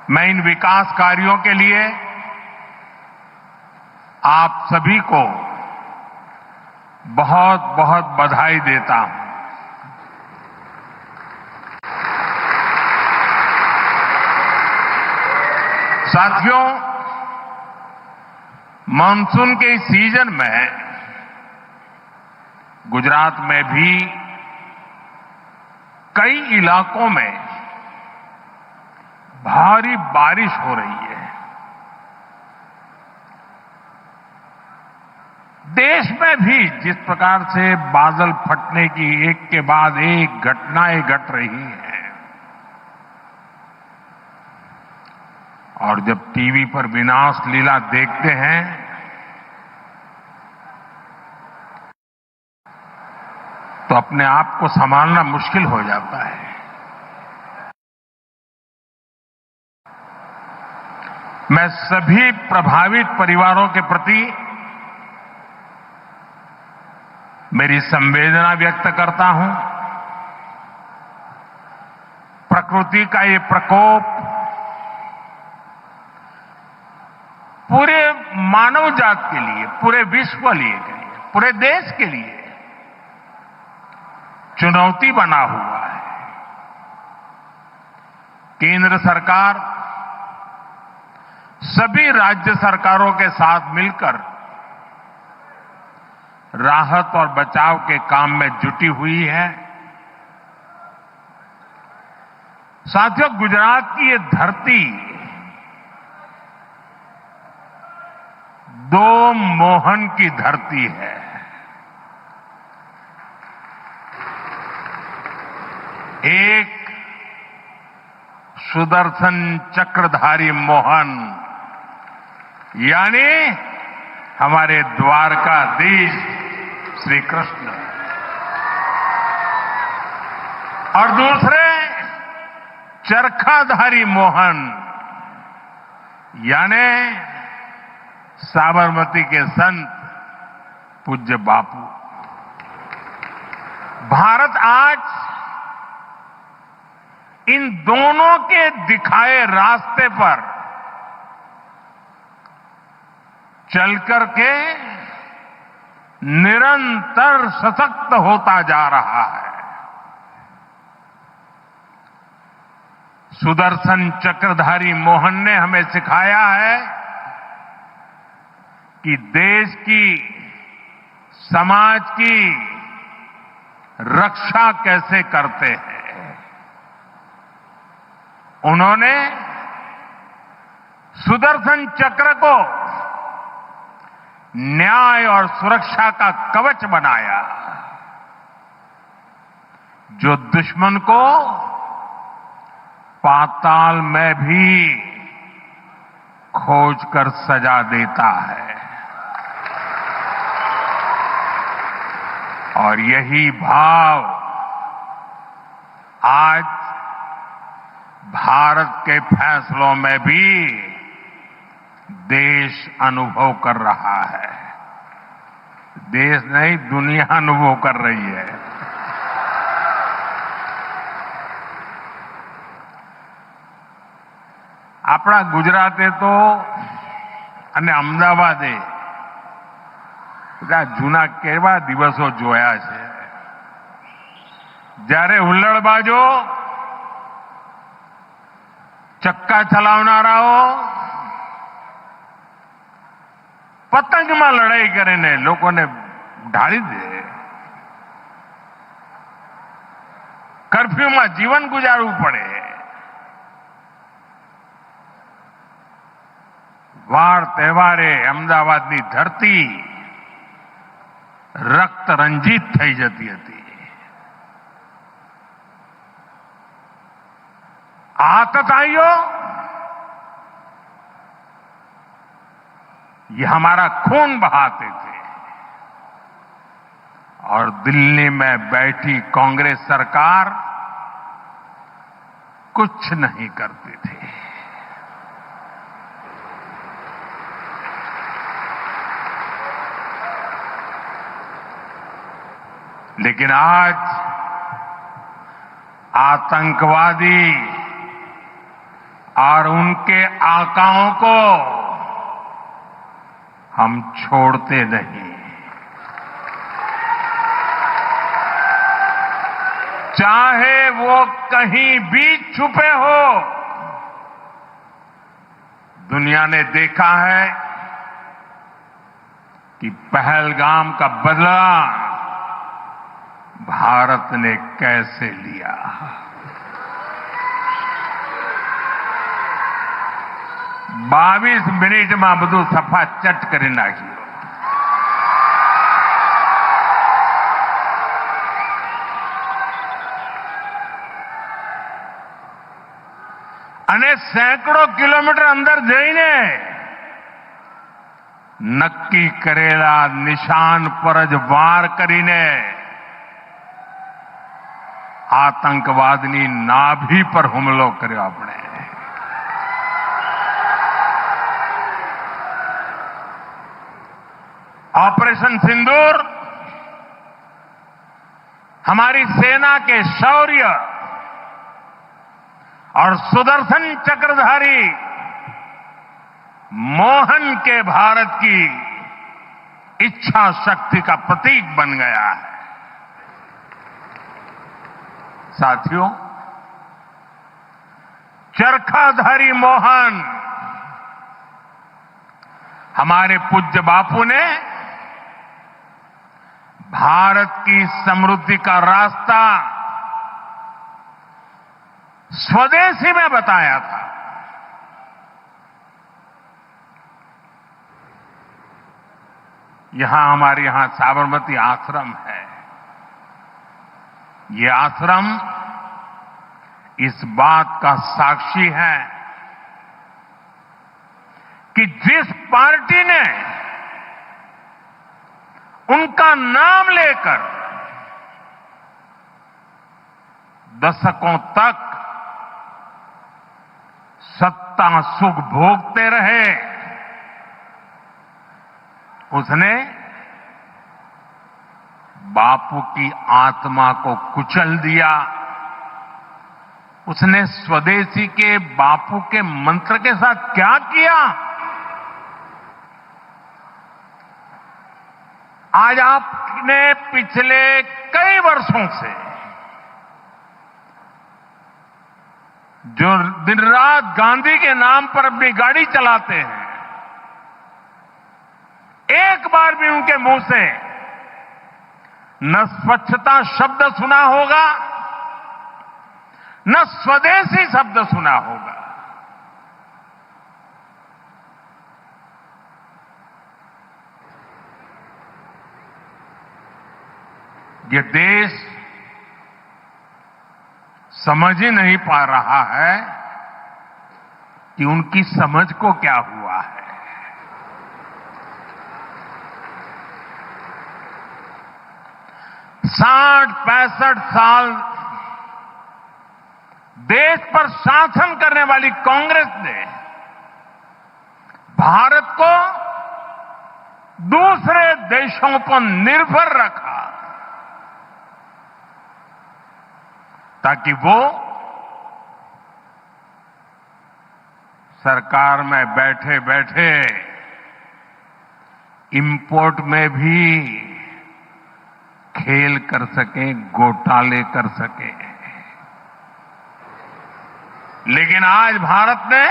मैं इन विकास कार्यों के लिए आप सभी को बहुत बहुत बधाई देता हूं। साथियों, मानसून के इस सीजन में गुजरात में भी कई इलाकों में भारी बारिश हो रही है। देश में भी जिस प्रकार से बादल फटने की एक के बाद एक घटनाएं घट रही हैं, और जब टीवी पर विनाश लीला देखते हैं तो अपने आप को संभालना मुश्किल हो जाता है। मैं सभी प्रभावित परिवारों के प्रति मेरी संवेदना व्यक्त करता हूं। प्रकृति का ये प्रकोप पूरे मानव जात के लिए, पूरे विश्व के लिए, पूरे देश के लिए चुनौती बना हुआ है। केंद्र सरकार सभी राज्य सरकारों के साथ मिलकर राहत और बचाव के काम में जुटी हुई है। साथियों, गुजरात की ये धरती दो मोहन की धरती है। एक सुदर्शन चक्रधारी मोहन यानी हमारे द्वारकाधीश श्री कृष्ण, और दूसरे चरखाधारी मोहन यानी साबरमती के संत पूज्य बापू। भारत आज इन दोनों के दिखाए रास्ते पर चलकर के निरंतर सशक्त होता जा रहा है। सुदर्शन चक्रधारी मोहन ने हमें सिखाया है कि देश की, समाज की रक्षा कैसे करते हैं। उन्होंने सुदर्शन चक्र को न्याय और सुरक्षा का कवच बनाया, जो दुश्मन को पाताल में भी खोज कर सजा देता है। और यही भाव आज भारत के फैसलों में भी देश अनुभव कर रहा है। देश नहीं, दुनिया अनुभव कर रही है। આપણા ગુજરાતે તો અને અમદાવાદે બધા જૂના કેવા દિવસો જોયા છે, જ્યારે હુલ્લડબાજો, ચક્કા ચલાવનારાઓ પતંગમાં લડાઈ કરીને લોકોને ઢાળી દે, કર્ફ્યુમાં જીવન ગુજારવું પડે, વાર તહેવારે અમદાવાદની ધરતી રક્ત રંજીત થઈ જતી હતી। आतताइयों, ये हमारा खून बहाते थे, और दिल्ली में बैठी कांग्रेस सरकार कुछ नहीं करती थी। लेकिन आज आतंकवादी और उनके आकाओं को हम छोड़ते नहीं। चाहे वो कहीं भी छुपे हो। दुनिया ने देखा है कि पहलगाम का बदला भारत ने कैसे लिया। बावीस मिनिट में બધું સફા ચટ કરી નાખ્યું। અને સેંકડો કિલોમીટર અંદર જઈને નક્કી કરેલા નિશાન પર જ વાર કરીને આતંકવાદની નાભી પર હુમલો કર્યો આપણે। ऑपरेशन सिंदूर हमारी सेना के शौर्य और सुदर्शन चक्रधारी मोहन के भारत की इच्छा शक्ति का प्रतीक बन गया है। साथियों, चरखाधारी मोहन हमारे पूज्य बापू ने भारत की समृद्धि का रास्ता स्वदेशी में बताया था। हमारे यहां साबरमती आश्रम है। ये आश्रम इस बात का साक्षी है कि जिस पार्टी ने उनका नाम लेकर दशकों तक सत्ता सुख भोगते रहे, उसने बापू की आत्मा को कुचल दिया। उसने स्वदेशी के बापू के मंत्र के साथ क्या किया? आज आपने पिछले कई वर्षों से जो दिन रात गांधी के नाम पर अपनी गाड़ी चलाते हैं, एक बार भी उनके मुंह से न स्वच्छता शब्द सुना होगा, न स्वदेशी शब्द सुना होगा। ये देश समझ ही नहीं पा रहा है कि उनकी समझ को क्या हुआ है। साठ 65 साल देश पर शासन करने वाली कांग्रेस ने भारत को दूसरे देशों पर निर्भर रखा ताकि वो सरकार में बैठे बैठे इंपोर्ट में भी खेल कर सके, घोटाले कर सके। लेकिन आज भारत ने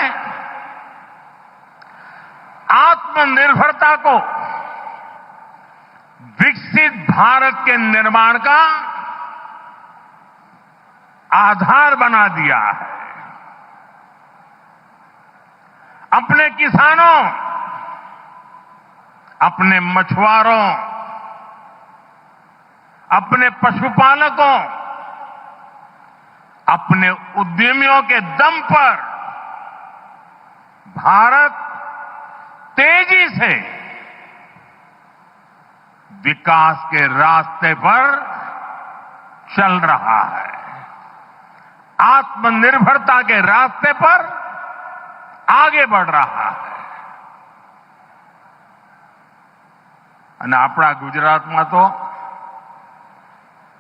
आत्मनिर्भरता को विकसित भारत के निर्माण का आधार बना दिया है। अपने किसानों, अपने मछुआरों, अपने पशुपालकों, अपने उद्यमियों के दम पर भारत तेजी से विकास के रास्ते पर चल रहा है। आत्मनिर्भरता के रास्ते पर आगे बढ़ रहा है। અને આપણા ગુજરાતમાં તો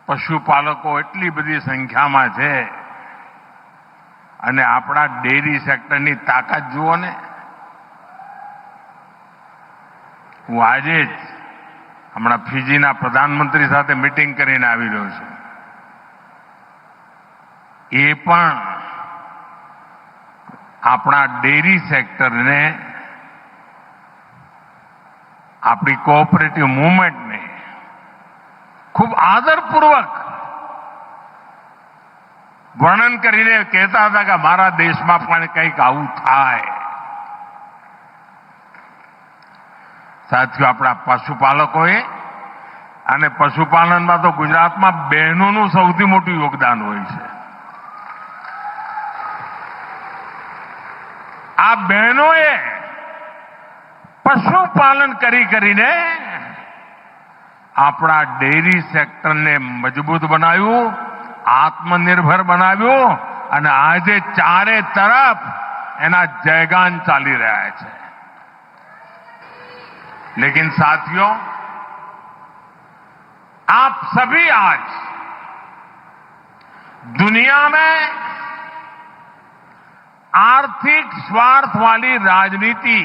પશુપાલકો એટલી બધી સંખ્યામાં છે અને આપણા ડેરી સેક્ટરની તાકાત જુઓ ને. હું આજે જ હમણાં ફિજીના પ્રધાનમંત્રી સાથે મીટિંગ કરીને આવી રહ્યો છું. એ પણ આપણા ડેરી સેક્ટરને, આપણી કોઓપરેટિવ મૂવમેન્ટને ખૂબ આદરપૂર્વક વર્ણન કરીને કહેતા હતા કે મારા દેશમાં પણ કંઈક આવું થાય. સાથીઓ, આપણા પશુપાલકોએ અને પશુપાલનમાં તો ગુજરાતમાં બહેનોનું સૌથી મોટું યોગદાન હોય છે. આ બહેનોએ પશુપાલન કરીને આપણા ડેરી સેક્ટરને મજબૂત બનાવ્યું, આત્મનિર્ભર બનાવ્યું અને આજે ચારે તરફ એના જયગાન ચાલી રહ્યા છે. लेकिन साथियों, आप सभी आज दुनिया में आर्थिक स्वार्थ वाली राजनीति,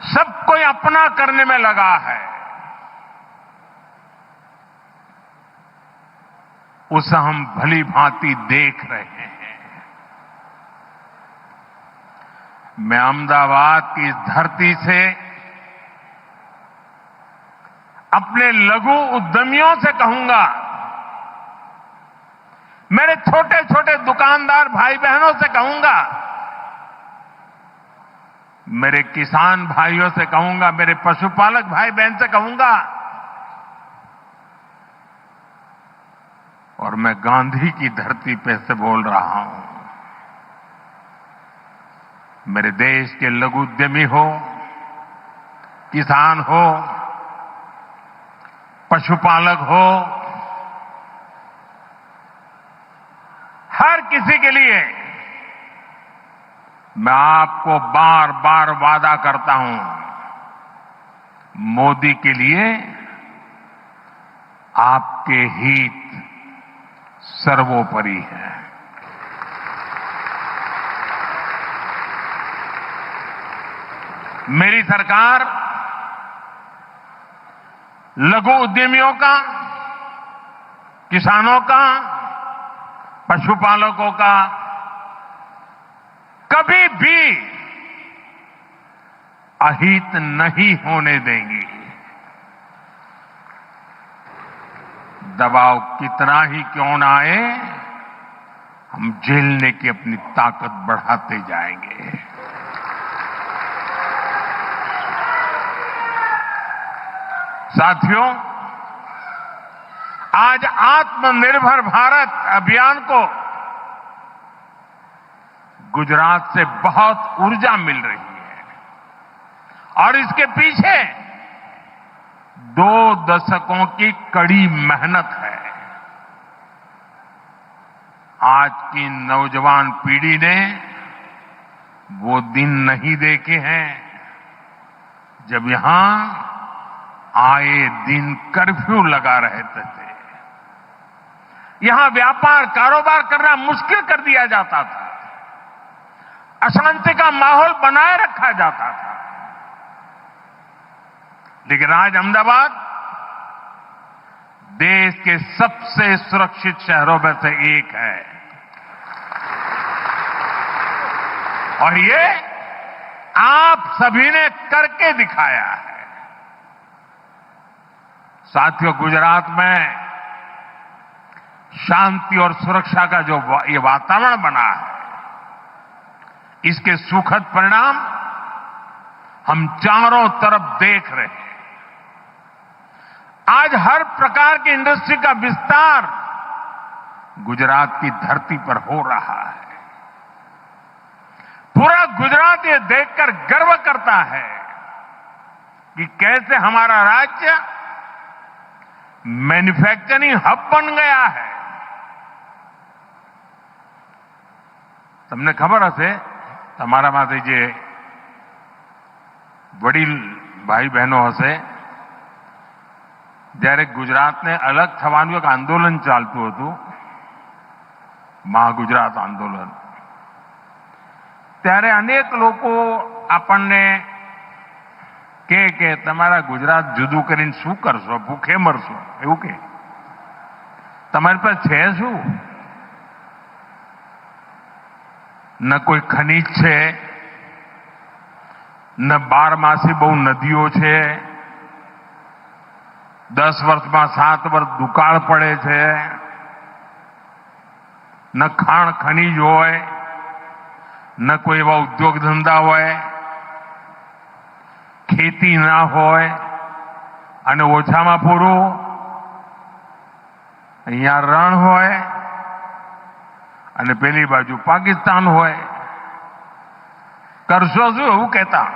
सबको अपना करने में लगा है. उसे हम भली भांति देख रहे हैं. मैं अहमदाबाद की इस धरती से अपने लघु उद्यमियों से कहूंगा, मेरे छोटे छोटे दुकानदार भाई बहनों से कहूंगा, मेरे किसान भाइयों से कहूंगा, मेरे पशुपालक भाई बहन से कहूंगा, और मैं गांधी की धरती पे से बोल रहा हूं, मेरे देश के लघु उद्यमी हो, किसान हो, पशुपालक हो, हर किसी के लिए मैं आपको बार बार वादा करता हूं, मोदी के लिए आपके हित सर्वोपरि है. मेरी सरकार लघु उद्यमियों का, किसानों का, पशुपालकों का कभी भी अहित नहीं होने देंगी. दबाव कितना ही क्यों ना आए, हम झेलने की अपनी ताकत बढ़ाते जाएंगे. साथियों, आज आत्मनिर्भर भारत अभियान को गुजरात से बहुत ऊर्जा मिल रही है और इसके पीछे 2 दशकों की कड़ी मेहनत है. आज की नौजवान पीढ़ी ने वो दिन नहीं देखे हैं जब यहां आए दिन कर्फ्यू लगा रहते थे. यहां व्यापार कारोबार करना मुश्किल कर दिया जाता था, अशांति का माहौल बनाए रखा जाता था. लेकिन आज अहमदाबाद देश के सबसे सुरक्षित शहरों में से एक है और ये आप सभी ने करके दिखाया है. साथियों, गुजरात में शांति और सुरक्षा का जो ये वातावरण बना है, इसके सुखद परिणाम हम चारों तरफ देख रहे हैं. आज हर प्रकार की इंडस्ट्री का विस्तार गुजरात की धरती पर हो रहा है. पूरा गुजरात ये देखकर गर्व करता है कि कैसे हमारा राज्य मैन्युफैक्चरिंग हब बन गया है. તમને ખબર હશે, તમારામાંથી જે વડીલ ભાઈ બહેનો હશે, જ્યારે ગુજરાતને અલગ થવાનું એક આંદોલન ચાલતું હતું, મહાગુજરાત આંદોલન, ત્યારે અનેક લોકો આપણને કે તમારા ગુજરાત જુદું કરીને શું કરશો, ભૂખે મરશો, એવું કે તમારી પાસે છે શું? ન કોઈ ખનીજ છે, ન 12 બહુ નદીઓ છે, 10 વર્ષમાં 7 વર્ષ દુકાળ પડે છે, ન ખાણ ખનીજ હોય, ન કોઈ એવા ઉદ્યોગ ધંધા હોય, ખેતી ના હોય, અને ઓછામાં પૂરું અહીંયા રણ હોય અને પેલી બાજુ પાકિસ્તાન હોય. કરશો શું એવું કહેતા?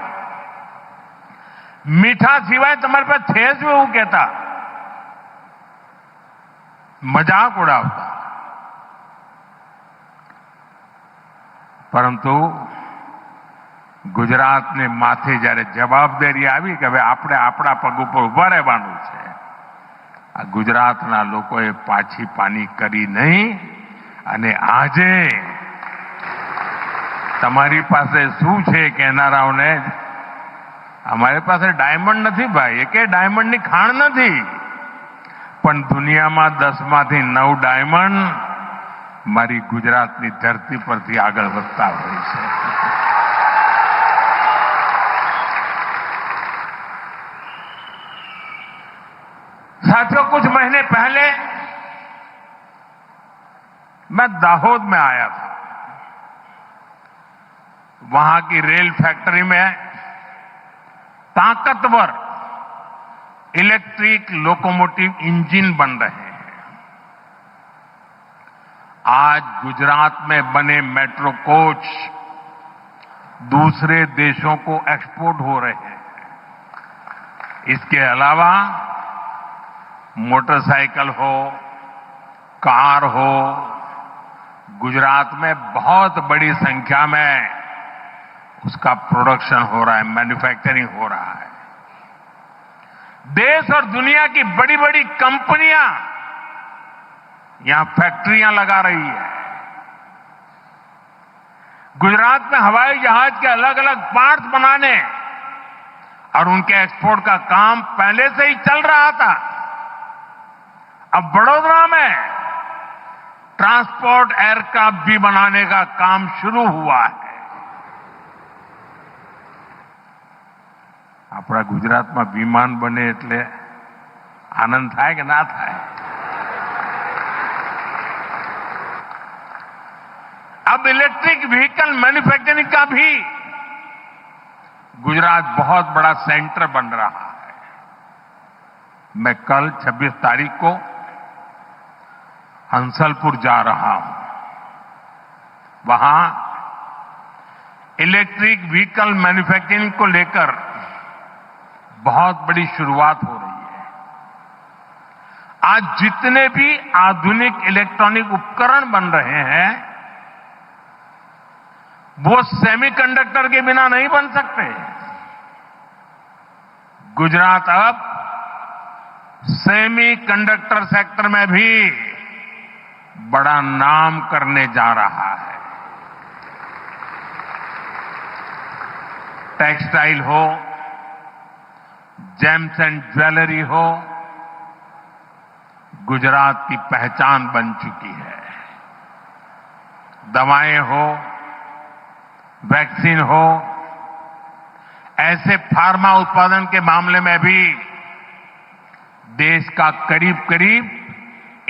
મીઠા સિવાય તમારી પાસે છે શું એવું કહેતા? મજાક ઉડાવતા. પરંતુ ગુજરાતને માથે જ્યારે જવાબદારી આવી કે હવે આપણે આપણા પગ ઉપર ઉભા રહેવાનું છે, આ ગુજરાતના લોકોએ પાછી પાની કરી નહીં. અને આજે તમારી પાસે શું છે કહેનારાઓને? અમારી પાસે ડાયમંડ નથી ભાઈ, એકે ડાયમંડની ખાણ નથી, પણ દુનિયામાં 10માંથી 9 ડાયમંડ મારી ગુજરાતની ધરતી પરથી આગળ વધતા હોય છે. साथियों, कुछ महीने पहले मैं दाहोद में आया था. वहां की रेल फैक्ट्री में ताकतवर इलेक्ट्रिक लोकोमोटिव इंजन बन रहे हैं. आज गुजरात में बने मेट्रो कोच दूसरे देशों को एक्सपोर्ट हो रहे हैं. इसके अलावा मोटरसाइकिल हो, कार हो, गुजरात में बहुत बड़ी संख्या में उसका प्रोडक्शन हो रहा है, मैन्युफैक्चरिंग हो रहा है. देश और दुनिया की बड़ी बड़ी कंपनियां यहां फैक्ट्रियां लगा रही है. गुजरात में हवाई जहाज के अलग अलग पार्ट्स बनाने और उनके एक्सपोर्ट का काम पहले से ही चल रहा था. अब बड़ोदरा में ट्रांसपोर्ट एयरक्राफ्ट भी बनाने का काम शुरू हुआ है. આપણા ગુજરાતમાં વિમાન બને એટલે આનંદ થાય કે ના થાય? अब इलेक्ट्रिक व्हीकल मैन्युफैक्चरिंग का भी गुजरात बहुत बड़ा सेंटर बन रहा है. मैं कल 26 तारीख को हंसलपुर जा रहा हूं. वहां इलेक्ट्रिक व्हीकल मैन्युफैक्चरिंग को लेकर बहुत बड़ी शुरुआत हो रही है. आज जितने भी आधुनिक इलेक्ट्रॉनिक उपकरण बन रहे हैं वो सेमीकंडक्टर के बिना नहीं बन सकते. गुजरात अब सेमीकंडक्टर सेक्टर में भी बड़ा नाम करने जा रहा है. टेक्सटाइल हो, जेम्स एंड ज्वेलरी हो, गुजरात की पहचान बन चुकी है. दवाएं हो, वैक्सीन हो, ऐसे फार्मा उत्पादन के मामले में भी देश का करीब करीब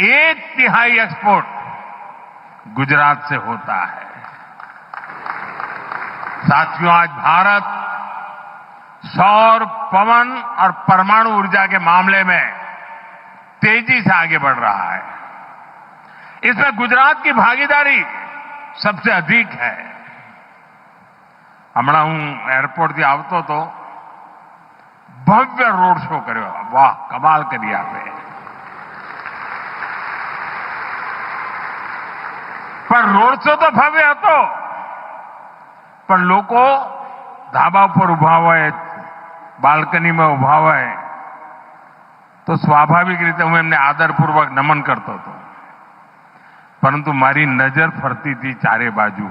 1/3 एक्सपोर्ट गुजरात से होता है. साथियों, आज भारत सौर, पवन और परमाणु ऊर्जा के मामले में तेजी से आगे बढ़ रहा है. इसमें गुजरात की भागीदारी सबसे अधिक है. હમણાં હું એરપોર્ટથી આવતો હતો, ભવ્ય રોડ શો કર્યો. વાહ, કમાલ કરી આપે. પણ રોડ શો તો ભવ્ય હતો, પણ લોકો ધાબા ઉપર ઉભા હોય, બાલ્કનીમાં ઉભા હોય, તો સ્વાભાવિક રીતે હું એમને આદરપૂર્વક નમન કરતો હતો, પરંતુ મારી નજર ફરતી હતી ચારે બાજુ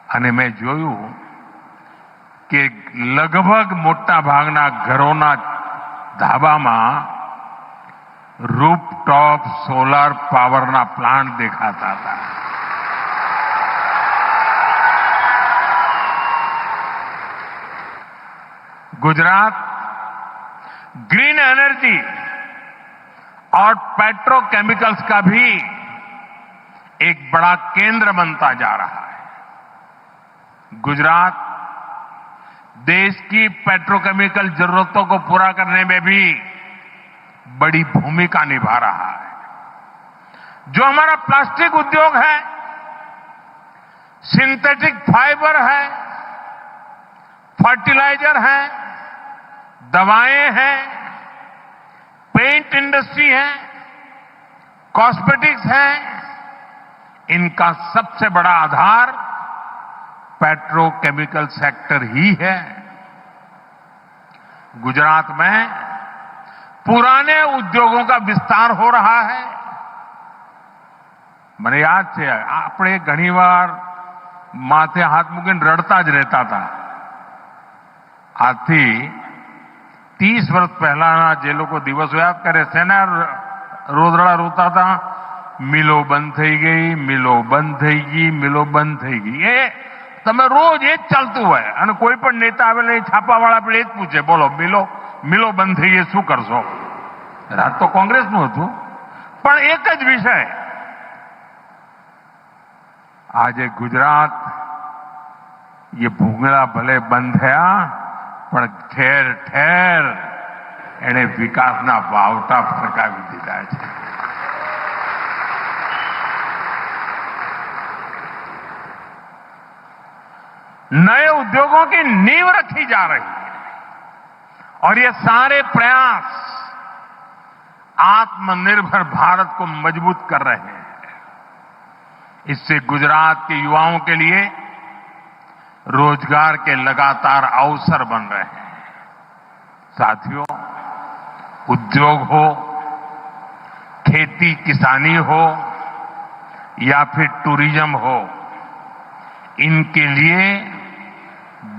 અને મેં જોયું કે લગભગ મોટા ભાગના ઘરોના ધાબામાં રૂફટોપ સોલાર પાવરના પ્લાન્ટ દેખાતા હતા. गुजरात ग्रीन एनर्जी और पेट्रोकेमिकल्स का भी एक बड़ा केंद्र बनता जा रहा है. गुजरात देश की पेट्रोकेमिकल जरूरतों को पूरा करने में भी बड़ी भूमिका निभा रहा है. जो हमारा प्लास्टिक उद्योग है, सिंथेटिक फाइबर है, फर्टिलाइजर है, दवाएं हैं, पेंट इंडस्ट्री है, कॉस्मेटिक्स है, इनका सबसे बड़ा आधार पेट्रोकेमिकल सेक्टर ही है. गुजरात में पुराने उद्योगों का विस्तार हो रहा है. મને યાદ છે, આપણે ઘણીવાર માથે હાથ મૂકીને રડતા જ રહેતા હતા. આજથી 30 વર્ષ પહેલાના જે લોકો દિવસો યાદ કરે, શેના રોદડા રોતા હતા? મિલો બંધ થઈ ગઈ, મિલો બંધ થઈ ગઈ, મિલો બંધ થઈ ગઈ. એ તમે રોજ એ જ ચાલતું હોય અને કોઈ પણ નેતા આવેલા એ છાપાવાળા આપણે એ જ પૂછે, બોલો મિલો બંધ થઈ ગઈ, શું કરશો? રાત તો કોંગ્રેસનું હતું, પણ એક જ વિષય. આજે ગુજરાત ये ભૂંગળા ભલે બંધ થયા, પણ ઠેર ઠેર એણે વિકાસના વાવટા ફરકાવી દીધા છે. नए उद्योगों की नींव रखी जा रही है और ये सारे प्रयास आत्मनिर्भर भारत को मजबूत कर रहे हैं. इससे गुजरात के युवाओं के लिए रोजगार के लगातार अवसर बन रहे हैं. साथियों, उद्योग हो, खेती किसानी हो या फिर टूरिज्म हो, इनके लिए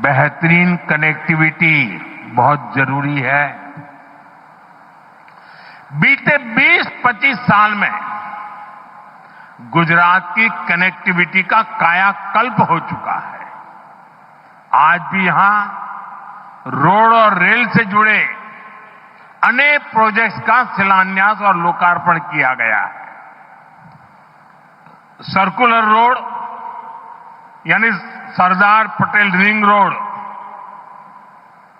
बेहतरीन कनेक्टिविटी बहुत जरूरी है. बीते 20-25 साल में गुजरात की कनेक्टिविटी का कायाकल्प हो चुका है. आज भी यहां रोड और रेल से जुड़े अनेक प्रोजेक्ट्स का शिलान्यास और लोकार्पण किया गया है. सर्कुलर रोड यानी सरदार पटेल रिंग रोड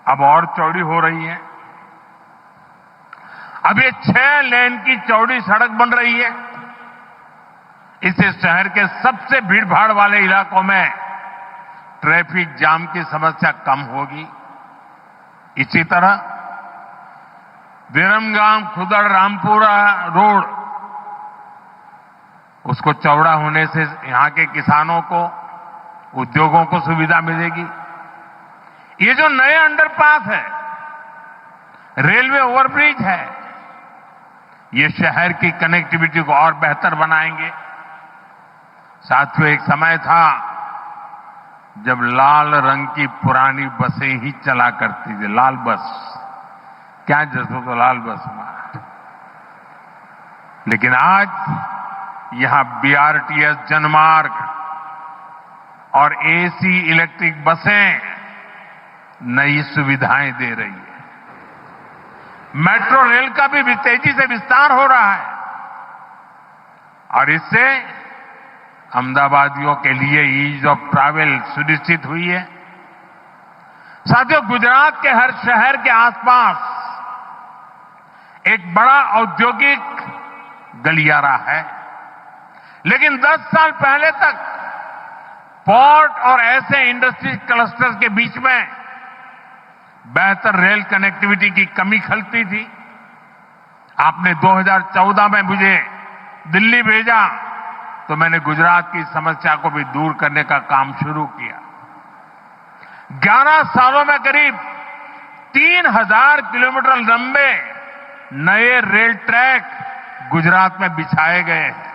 अब और चौड़ी हो रही है. अब ये 6 लेन की चौड़ी सड़क बन रही है. इससे शहर के सबसे भीड़भाड़ वाले इलाकों में ट्रैफिक जाम की समस्या कम होगी. इसी तरह विरमगाम खुदड़ रामपुरा रोड, उसको चौड़ा होने से यहां के किसानों को, उद्योगों को सुविधा मिलेगी. ये जो नए अंडरपास है, रेलवे ओवरब्रिज है, ये शहर की कनेक्टिविटी को और बेहतर बनाएंगे. साथियों, एक समय था जब लाल रंग की पुरानी बसें ही चला करती थी. लाल बस, क्या जसो तो लाल बस में. लेकिन आज यहां बीआरटीएस जनमार्ग और एसी इलेक्ट्रिक बसें नई सुविधाएं दे रही है. मेट्रो रेल का भी तेजी से विस्तार हो रहा है और इससे अहमदाबादियों के लिए ईज ऑफ ट्रैवल सुनिश्चित हुई है. साथियों, गुजरात के हर शहर के आसपास एक बड़ा औद्योगिक गलियारा है. लेकिन 10 साल पहले तक पोर्ट और ऐसे इंडस्ट्री क्लस्टर्स के बीच में बेहतर रेल कनेक्टिविटी की कमी खलती थी. आपने 2014 में मुझे दिल्ली भेजा तो मैंने गुजरात की समस्या को भी दूर करने का काम शुरू किया. 11 सालों में करीब 3000 किलोमीटर लंबे नए रेल ट्रैक गुजरात में बिछाए गए हैं।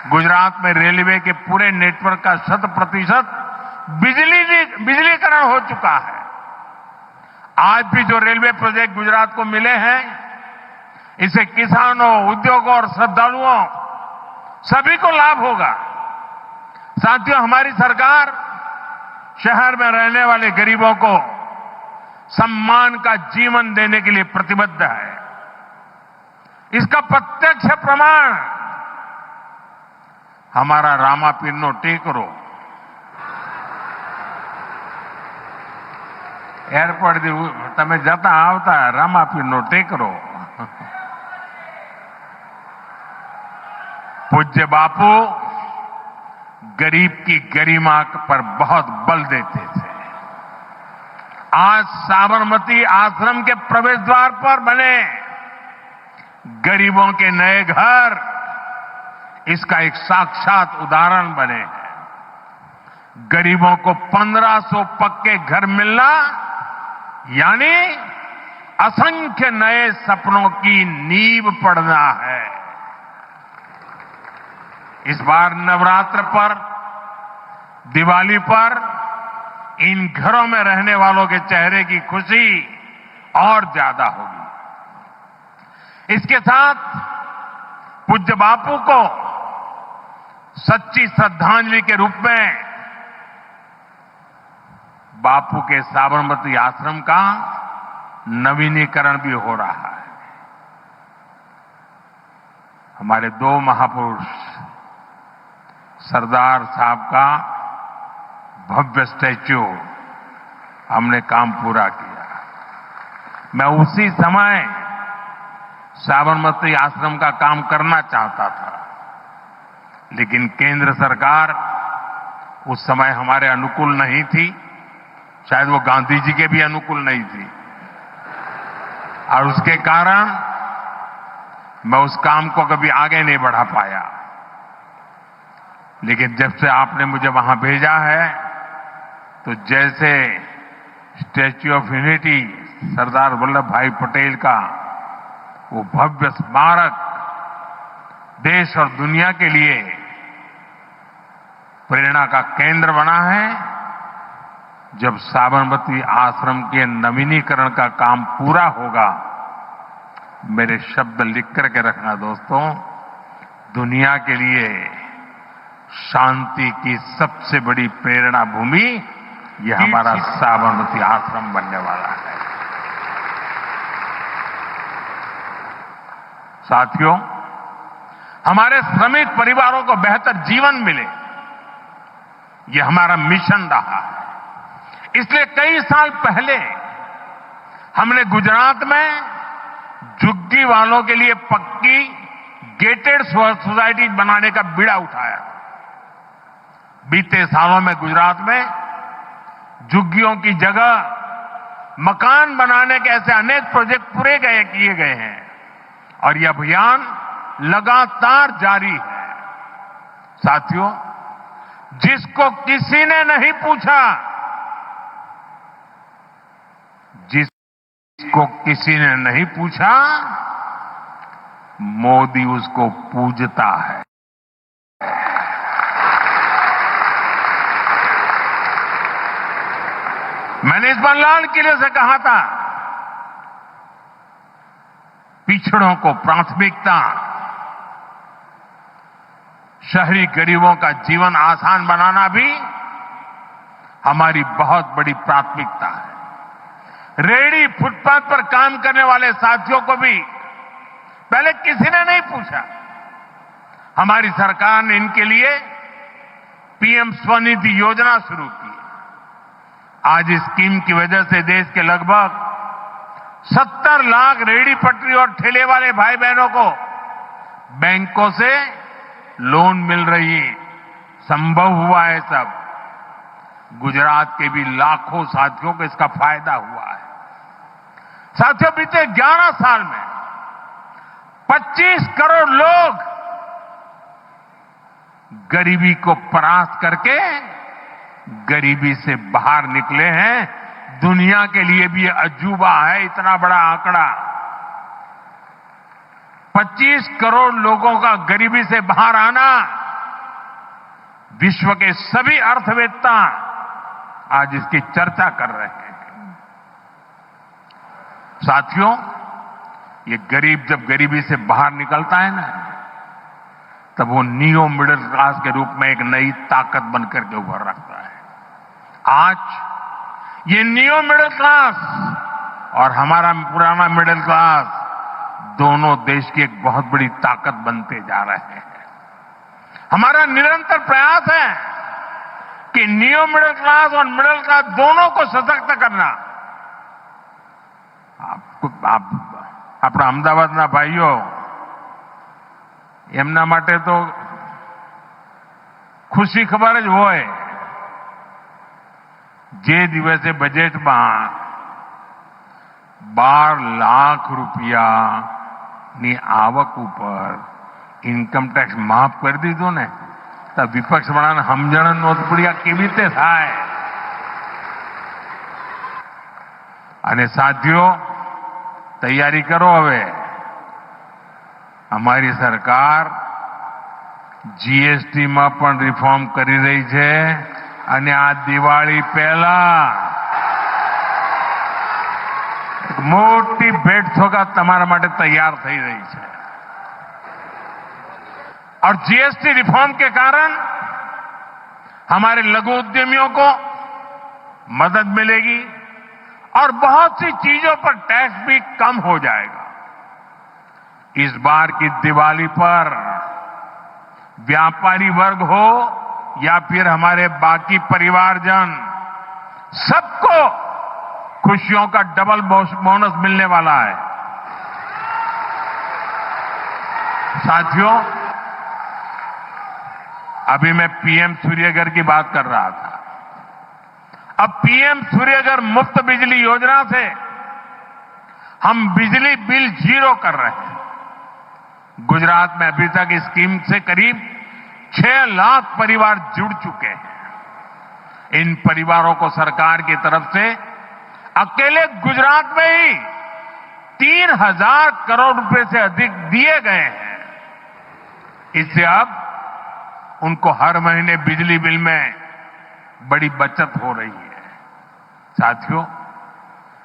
गुजरात में रेलवे के पूरे नेटवर्क का 100% बिजलीकरण हो चुका है। आज भी जो रेलवे प्रोजेक्ट गुजरात को मिले हैं, इससे किसानों, उद्योगों और श्रद्धालुओं सभी को लाभ होगा। साथियों, हमारी सरकार शहर में रहने वाले गरीबों को सम्मान का जीवन देने के लिए प्रतिबद्ध है। इसका प्रत्यक्ष प्रमाण हमारा रामापीरनो टेकरो एयरपोर्ट તમે જતા આવતા રામાપીરનો ટેકરો पूज्य बापू गरीब की गरिमा पर बहुत बल देते थे। आज साबरमती आश्रम के प्रवेश द्वार पर बने गरीबों के नए घर इसका एक साक्षात उदाहरण बने हैं। गरीबों को 1500 पक्के घर मिलना यानी असंख्य नए सपनों की नींव पड़ना है। इस बार नवरात्र पर, दिवाली पर इन घरों में रहने वालों के चेहरे की खुशी और ज्यादा होगी। इसके साथ पूज्य बापू को सच्ची श्रद्धांजलि के रूप में बापू के साबरमती आश्रम का नवीनीकरण भी हो रहा है। हमारे दो महापुरुष सरदार साहब का भव्य स्टैच्यू हमने काम पूरा किया। मैं उसी समय साबरमती आश्रम का काम करना चाहता था, लेकिन केंद्र सरकार उस समय हमारे अनुकूल नहीं थी। शायद वो गांधी जी के भी अनुकूल नहीं थी और उसके कारण मैं उस काम को कभी आगे नहीं बढ़ा पाया। लेकिन जब से आपने मुझे वहां भेजा है, तो जैसे statue of unity Sardar Vallabh भाई पटेल का वो भव्य स्मारक देश और दुनिया के लिए प्रेरणा का केंद्र बना है, जब साबरमती आश्रम के नवीनीकरण का काम पूरा होगा, मेरे शब्द लिख करके रखना दोस्तों, दुनिया के लिए शांति की सबसे बड़ी प्रेरणा भूमि यह हमारा साबरमती आश्रम बनने वाला है। साथियों, हमारे श्रमिक परिवारों को बेहतर जीवन मिले, यह हमारा मिशन रहा है। इसलिए कई साल पहले हमने गुजरात में झुग्गी वालों के लिए पक्की गेटेड सोसाइटी बनाने का बीड़ा उठाया। बीते सालों में गुजरात में झुग्गियों की जगह मकान बनाने के ऐसे अनेक प्रोजेक्ट किए गए हैं और यह अभियान लगातार जारी है। साथियों, जिसको किसी ने नहीं पूछा, जिसको किसी ने नहीं पूछा, मोदी उसको पूजता है। मैंने इस बार लाल किले से कहा था, पिछड़ों को प्राथमिकता, शहरी गरीबों का जीवन आसान बनाना भी हमारी बहुत बड़ी प्राथमिकता है। रेहड़ी फुटपाथ पर काम करने वाले साथियों को भी पहले किसी ने नहीं पूछा। हमारी सरकार ने इनके लिए पीएम स्वनिधि योजना शुरू की। आज इस स्कीम की वजह से देश के लगभग 70 लाख रेहड़ी पटरी और ठेले वाले भाई बहनों को बैंकों से लोन मिल रही, संभव हुआ है। सब गुजरात के भी लाखों साथियों को इसका फायदा हुआ है। साथियों, बीते 11 साल में 25 करोड़ लोग गरीबी को परास्त करके गरीबी से बाहर निकले हैं। दुनिया के लिए भी अजूबा है इतना बड़ा आंकड़ा। 25 करोड़ लोगों का गरीबी से बाहर आना विश्व के सभी अर्थवेत्ता आज इसकी चर्चा कर रहे हैं। साथियों, ये गरीब जब गरीबी से बाहर निकलता है ना, तब वो नियो मिडिल क्लास के रूप में एक नई ताकत बनकर के उभर रखता है। आज ये नियो मिडिल क्लास और हमारा पुराना मिडिल क्लास दोनों देश की एक बहुत बड़ी ताकत बनते जा रहे हैं। हमारा निरंतर प्रयास है कि नियो मिडिल क्लास और मिडिल क्लास दोनों को सशक्त करना। આપણા અમદાવાદના ભાઈઓ, એમના માટે તો ખુશી ખબર જ હોય જે દિવસે બજેટમાં 12 લાખ રૂપિયાની આવક ઉપર ઇન્કમ ટેક્સ માફ કરી દીધો ને, તો વિપક્ષવાળાને સમજણ નહોતી પડી આ કેવી રીતે થાય। અને સાથીઓ, તૈયારી કરો હવે। અમારી સરકાર જીએસટીમાં પણ રિફોર્મ કરી રહી છે અને આ દિવાળી પહેલા એક મોટી ભેટ સોગાત તમારા માટે તૈયાર થઈ રહી છે। और जीएसटी रिफॉर्म के कारण हमारे लघु उद्यमियों को मदद मिलेगी और बहुत सी चीजों पर टैक्स भी कम हो जाएगा। इस बार की दिवाली पर व्यापारी वर्ग हो या फिर हमारे बाकी परिवारजन, सबको खुशियों का डबल बोनस मिलने वाला है। साथियों, अभी मैं पीएम सूर्यघर की बात कर रहा था। अब पीएम सूर्यघर मुफ्त बिजली योजना से हम बिजली बिल जीरो कर रहे हैं। गुजरात में अभी तक इस स्कीम से करीब 6 लाख परिवार जुड़ चुके हैं। इन परिवारों को सरकार की तरफ से अकेले गुजरात में ही 3000 करोड़ रुपए से अधिक दिए गए हैं। इससे अब उनको हर महीने बिजली बिल में बड़ी बचत हो रही है। साथियों,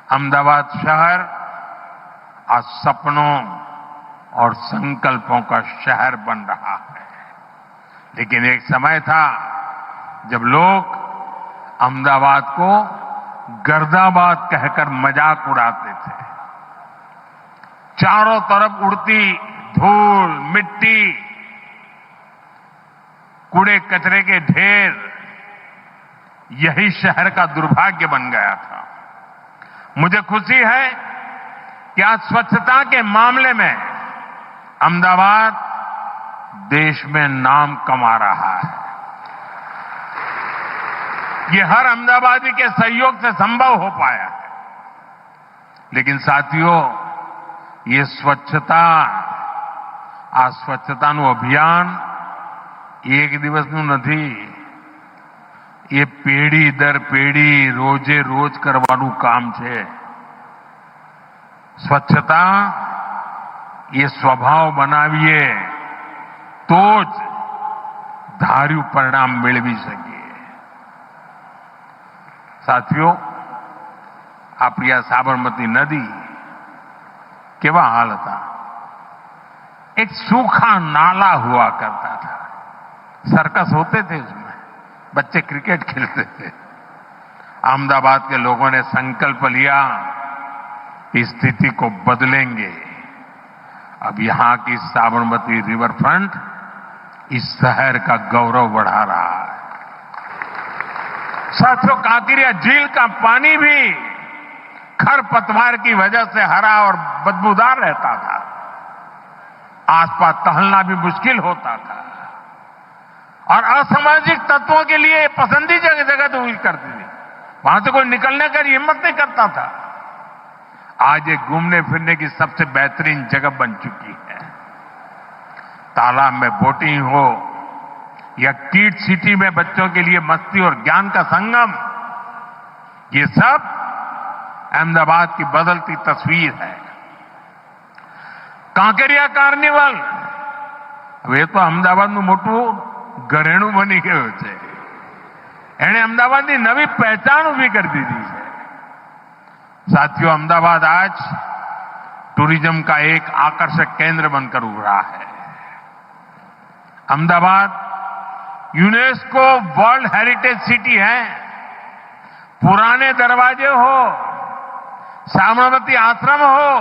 अहमदाबाद शहर आज सपनों और संकल्पों का शहर बन रहा है। लेकिन एक समय था जब लोग अहमदाबाद को गर्दाबाद कहकर मजाक उड़ाते थे। चारों तरफ उड़ती धूल, मिट्टी, कूड़े कचरे के ढेर, यही शहर का दुर्भाग्य बन गया था। मुझे खुशी है कि आज स्वच्छता के मामले में अहमदाबाद देश में नाम कमा रहा है। ये हर अहमदाबादी के सहयोग से संभव हो पाया है। लेकिन साथियों, ये स्वच्छता, आ स्वच्छताનું અભિયાન એક દિવસનું નથી। એ પેઢી દર પેઢી રોજે રોજ કરવાનું કામ છે। સ્વચ્છતા એ સ્વભાવ બનાવીએ તો જ ધાર્યું પરિણામ મેળવી શકીએ। સાથીઓ, આપણી આ સાબરમતી નદી કેવા હાલ હતા। एक सूखा नाला हुआ करता था, सर्कस होते थे उसमें, बच्चे क्रिकेट खेलते थे। अहमदाबाद के लोगों ने संकल्प लिया कि स्थिति को बदलेंगे। अब यहां की साबरमती रिवर फ्रंट इस शहर का गौरव बढ़ा रहा है। साथियों, कांकरिया झील का पानी भी खरपतवार की वजह से हरा और बदबूदार रहता था। आसपास टहलना भी मुश्किल होता था और असामाजिक तत्वों के लिए पसंदी जगह तो हुई करती थी। वहां से कोई निकलने का हिम्मत नहीं करता था। आज ये घूमने फिरने की सबसे बेहतरीन जगह बन चुकी है। तालाब में बोटिंग हो या किड सिटी में बच्चों के लिए मस्ती और ज्ञान का संगम, ये सब अहमदाबाद की बदलती तस्वीर है। કાંકરિયા કાર્નિવલ હવે તો અમદાવાદનું મોટું ઘરેણું બની ગયું છે. એણે અમદાવાદની નવી પહેચાન ઊભી કરી દીધી છે. साथियों, अहमदाबाद आज टूरिज्म का एक आकर्षक केंद्र बनकर उभरा है. Ahmedabad UNESCO world heritage city है. पुराने दरवाजे हो, साबरमती आश्रम हो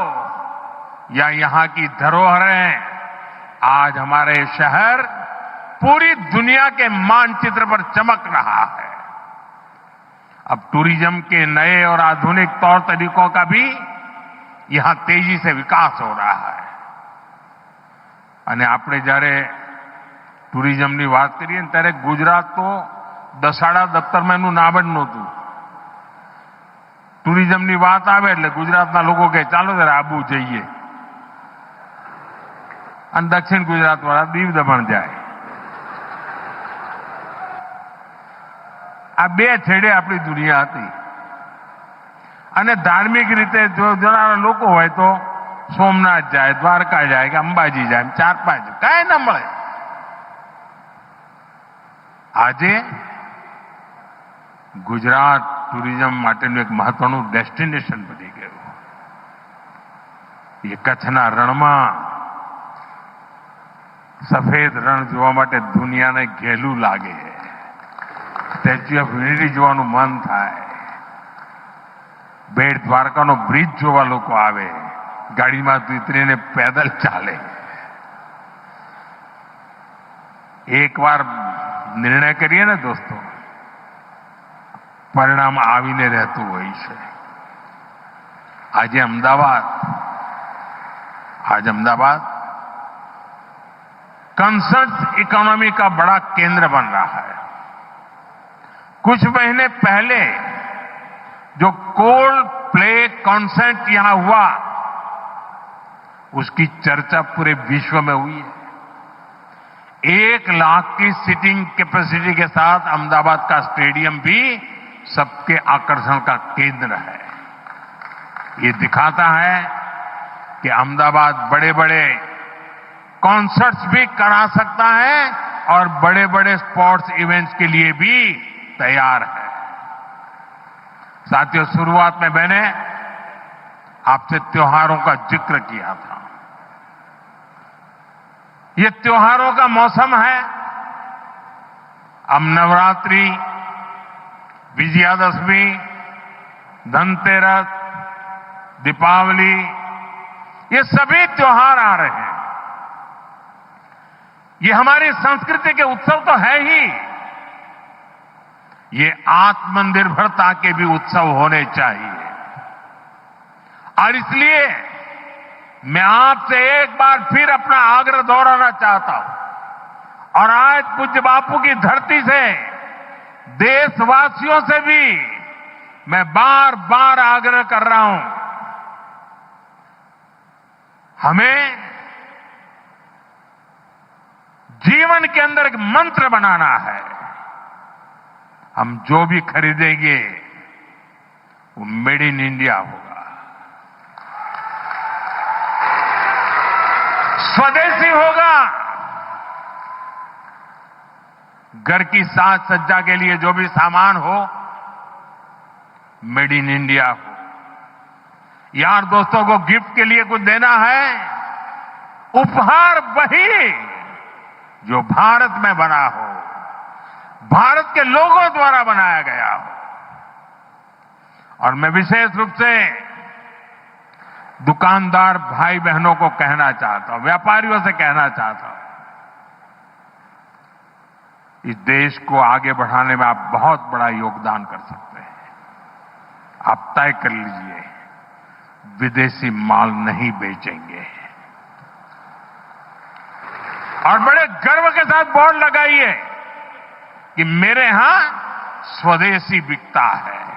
या यहां की धरोहरें, आज हमारे शहर पूरी दुनिया के मानचित्र पर चमक रहा है. अब टूरिज्म के नए और आधुनिक तौर तरीकों का भी यहां तेजी से विकास हो रहा है. અને આપણે જ્યારે ટુરિઝમની વાત કરીએ ને ત્યારે ગુજરાત તો દસાડા દફતરમાં એનું નામ જ નહોતું. ટુરિઝમની વાત આવે એટલે ગુજરાતના લોકો કહે ચાલો જરા આબુ જઈએ, અને દક્ષિણ ગુજરાતવાળા દીવ દમણ જાય. આ બે છેડે આપણી દુનિયા હતી. અને ધાર્મિક રીતે જો જણાના લોકો હોય તો સોમનાથ જાય, દ્વારકા જાય કે અંબાજી જાય, 4-5 કાંઈ ન મળે. આજે ગુજરાત ટુરિઝમ માટેનું એક મહત્વનું ડેસ્ટિનેશન બની ગયું. એ કચ્છના રણમાં સફેદ રણ જોવા માટે દુનિયાને ઘેલું લાગે. સ્ટેચ્યુ ઓફ યુનિટી જોવાનું મન થાય. બેટ દ્વારકાનો બ્રિજ જોવા લોકો આવે, ગાડીમાં ઉતરીને પેદલ ચાલે. એકવાર નિર્ણય કરીએ ને દોસ્તો, પરિણામ આવીને રહેતું હોય છે. आज अहमदाबाद कंसर्ट इकोनॉमी का बड़ा केंद्र बन रहा है. कुछ महीने पहले जो कोल्ड प्ले कॉन्सर्ट यहां हुआ, उसकी चर्चा पूरे विश्व में हुई है. 1 लाख की सीटिंग कैपेसिटी के साथ अहमदाबाद का स्टेडियम भी सबके आकर्षण का केंद्र है. ये दिखाता है कि अहमदाबाद बड़े बड़े कॉन्सर्ट्स भी करा सकता है और बड़े बड़े स्पोर्ट्स इवेंट्स के लिए भी तैयार है. साथियों, शुरुआत में मैंने आपसे त्योहारों का जिक्र किया था. ये त्योहारों का मौसम है. अब नवरात्रि, विजयादशमी, धनतेरस, दीपावली, ये सभी त्योहार आ रहे हैं. ये हमारी संस्कृति के उत्सव तो है ही, ये आत्मनिर्भरता के भी उत्सव होने चाहिए. और इसलिए मैं आपसे एक बार फिर अपना आग्रह दोहराना चाहता हूं और आज पूज्य बापू की धरती से देशवासियों से भी मैं बार बार आग्रह कर रहा हूं, हमें जीवन के अंदर एक मंत्र बनाना है. हम जो भी खरीदेंगे वो मेड इन इंडिया होगा, स्वदेशी होगा. घर की साज सज्जा के लिए जो भी सामान हो, मेड इन इंडिया हो. यार दोस्तों को गिफ्ट के लिए कुछ देना है, उपहार वही जो भारत में बना हो, भारत के लोगों द्वारा बनाया गया हो. और मैं विशेष रूप से दुकानदार भाई बहनों को कहना चाहता हूं, व्यापारियों से कहना चाहता हूं, इस देश को आगे बढ़ाने में आप बहुत बड़ा योगदान कर सकते हैं. आप तय कर लीजिए, विदेशी माल नहीं बेचेंगे. और बड़े गर्व के साथ बोर्ड लगाइए कि मेरे यहां स्वदेशी बिकता है.